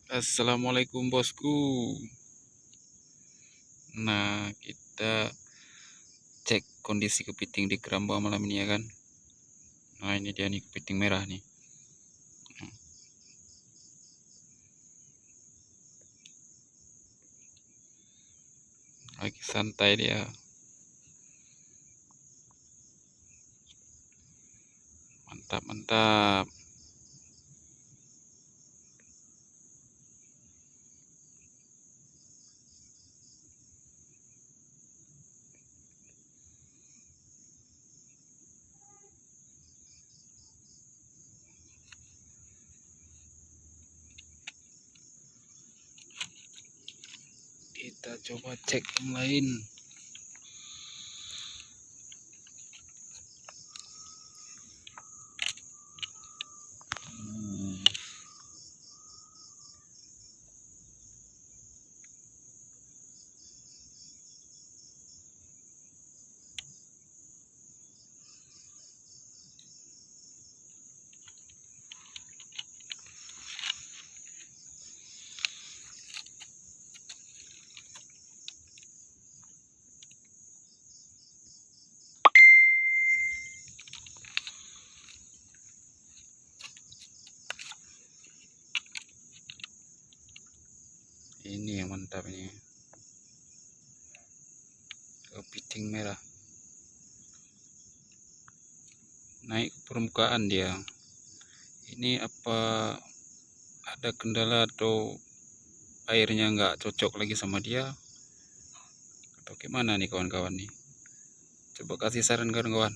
Assalamualaikum bosku. Nah, kita cek kondisi kepiting di keramba malam ini ya kan. Nah, ini dia nih kepiting merah nih. Lagi santai dia. Mantap, mantap. Kita coba cek yang lain. Ini yang mantap ini. Kepiting merah. Naik ke permukaan dia. Ini apa ada kendala atau airnya nggak cocok lagi sama dia? Atau gimana nih kawan-kawan nih? Coba kasih saran kawan-kawan.